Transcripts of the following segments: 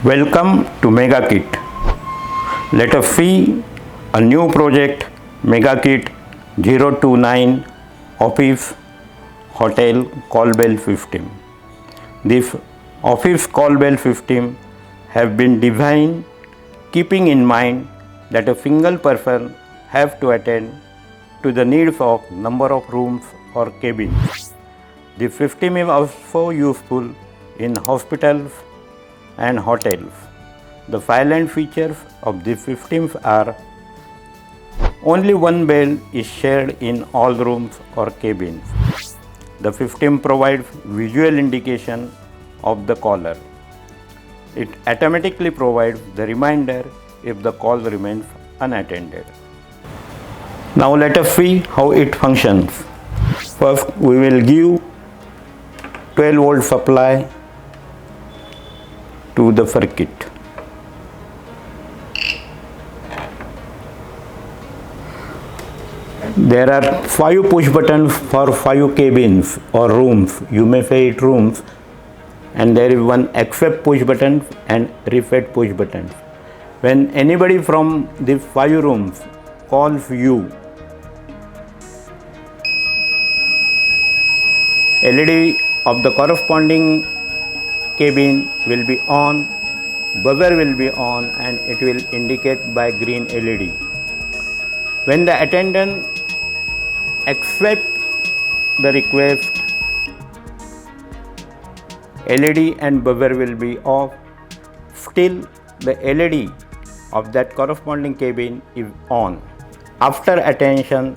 Welcome to Mega Kit. Let us see a new project Mega Kit 029 Office Hotel Call Bell System. This office call bell system have been designed keeping in mind that a single person have to attend to the needs of number of rooms or cabins. This system is also useful in hospitals and hotels. The silent features of these systems are: only one bell is shared in all rooms or cabins. The system provides visual indication of the caller. It automatically provides the reminder if the call remains unattended. Now let us see how it functions. First, we will give 12-volt supply to the circuit. There are 5 push buttons for 5 cabins or rooms. You may say it rooms. And there is one accept push button and reset push button. When anybody from the 5 rooms calls you, LED of the corresponding cabin will be on, buzzer will be on, and it will indicate by green LED. When the attendant accepts the request, LED and buzzer will be off. Still, the LED of that corresponding cabin is on. After attention,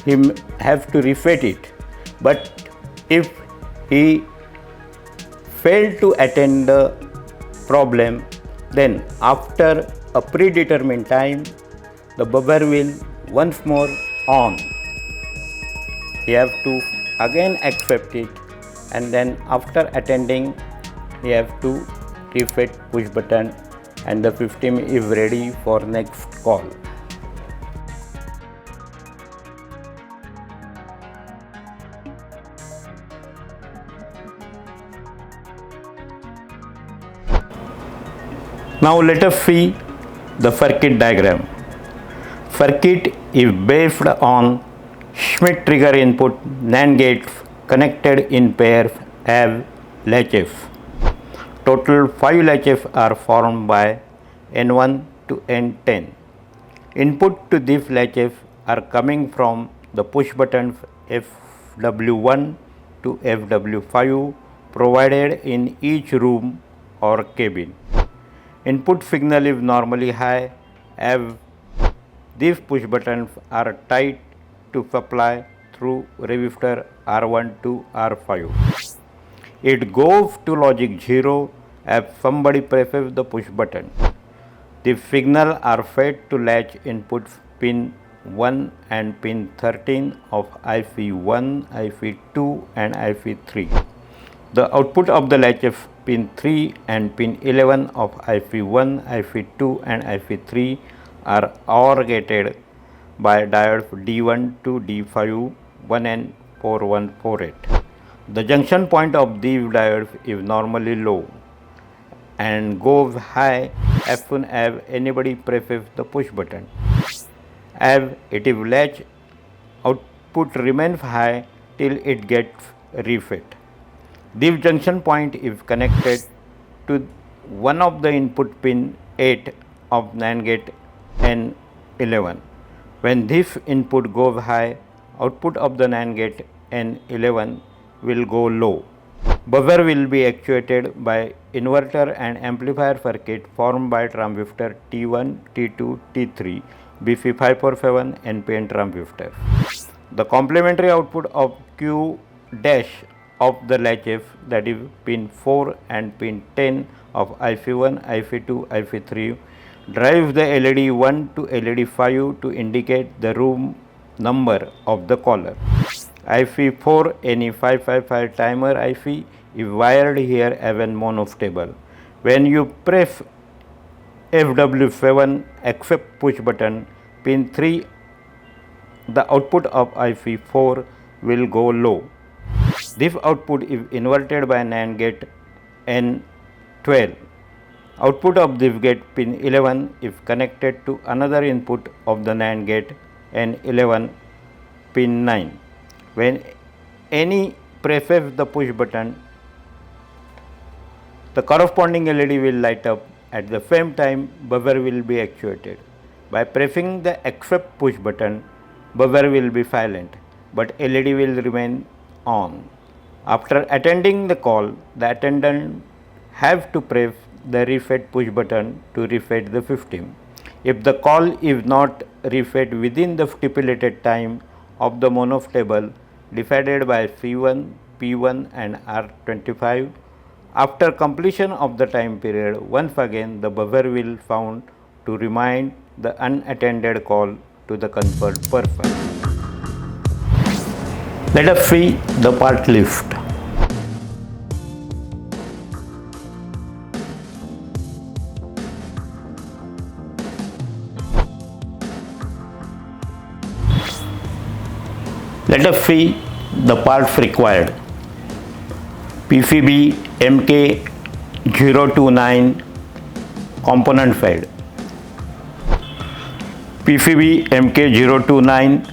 he has to reset it. But if he failed to attend the problem, then after a predetermined time, the buzzer will once more on. He have to again accept it, and then after attending, he have to reset push button, and the system is ready for next call. Now let us see the circuit diagram. Circuit is based on Schmitt trigger input NAND gates connected in pairs as latches. Total 5 latches are formed by N1 to N10. Input to these latches are coming from the push buttons FW1 to FW5 provided in each room or cabin. Input signal is normally high as these push buttons are tied to supply through resistor R1 to R5. It goes to logic 0 as somebody presses the push button. The signal are fed to latch inputs pin 1 and pin 13 of IC1, IC2 and IC3. The output of the latches pin 3 and pin 11 of IC1, IC2 and IC3 are OR gated by diodes D1 to D5, 1N4148. The junction point of these diodes is normally low and goes high as soon as anybody presses the push button. As it is latched, output remains high till it gets reset. This junction point is connected to one of the input pin 8 of NAND gate N11. When this input goes high, output of the NAND gate N11 will go low. Buzzer will be actuated by inverter and amplifier circuit formed by transistor T1, T2, T3, BC547 NPN transistor. The complementary output of Q dash of the latches, that is pin 4 and pin 10 of IC1, IC2, IC3, drives the LED 1 to LED 5 to indicate the room number of the caller. IC4 NE555 timer IC is wired here as a monostable. When you press FW7 accept push button, pin 3, the output of IC4 will go low. This output is inverted by NAND gate N12. Output of this gate pin 11 is connected to another input of the NAND gate N11 pin 9. When any presses the push button, the corresponding LED will light up. At the same time, buzzer will be actuated. By pressing the accept push button, buzzer will be silent, but LED will remain on. After attending the call, the attendant have to press the reset push button to reset the system. If the call is not reset within the stipulated time of the Monov table decided by C1, P1 and R25, after completion of the time period, once again the buzzer will sound to remind the unattended call to the concerned person. Let us see the part list. Let us see the parts required. PCB MK-029 component side. PCB MK-029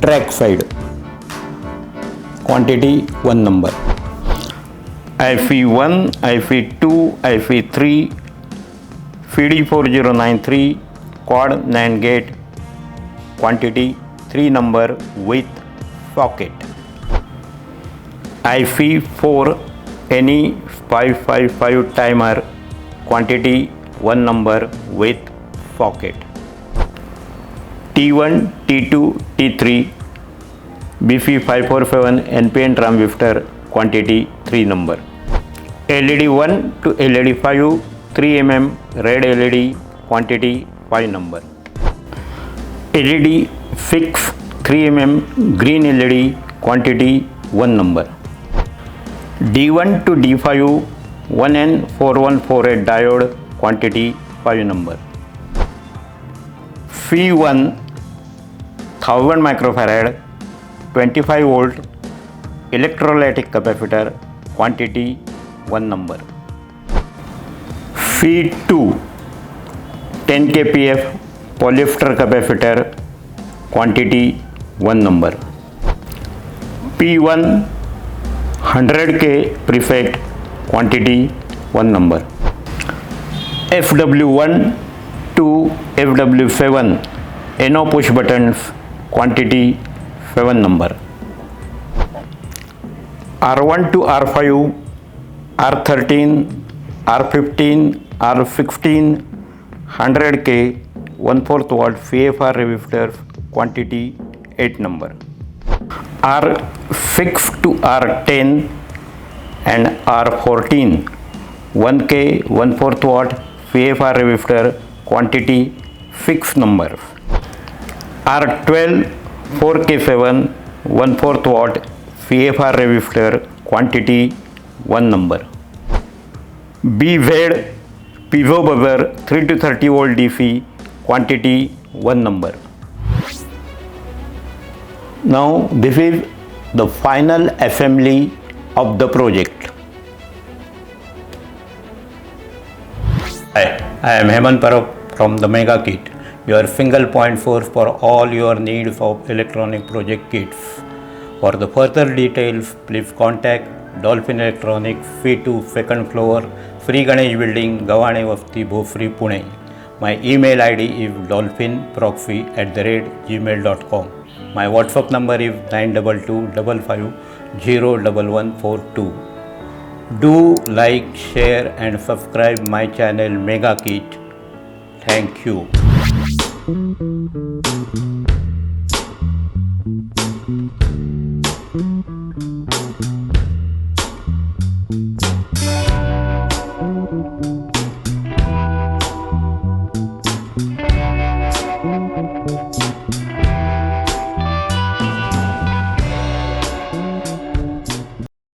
track side. Quantity 1 number. IC1, IC2, IC3, CD4093 quad NAND gate. Quantity 3 number with socket. IC4 any 555 timer. Quantity 1 number with socket. T1, T2, T3 BC547 NPN transistor. Quantity 3 number. LED 1 to LED 5 3 mm red LED. Quantity 5 number. LED 6 3 mm green LED. Quantity 1 number. D1 to D5 1N4148 diode. Quantity 5 number. C1 1000 microfarad 25 volt electrolytic capacitor. Quantity 1 number. C2 10 kpf polyester capacitor. Quantity 1 number. P1 100K preset. Quantity 1 number. FW1 to FW7 NO push buttons. Quantity 7 number. R1 to R5 R13 R15 R16 100K 1/4 watt CFR resistors. Quantity 8 number. R6 to R10 and R14 1K 1/4 watt CFR resistor. Quantity 6 number. R12 4K7 1/4 watt CFR resistor. Quantity 1 number. BZ piezo buzzer 3 to 30 volt DC. Quantity 1 number. Now this is the final assembly of the project. Hi, I am Hemant Parab from the Mega Kit, your single point source for all your needs of electronic project kits. For the further details, please contact Dolphin Electronics, C2 second floor, Sri Ganesh Building, Gavane Vasti, Bhosri, Pune. My email ID is dolphinproxy@gmail.com. My WhatsApp number is 92255011142. Do like, share and subscribe my channel Mega Kit. Thank you.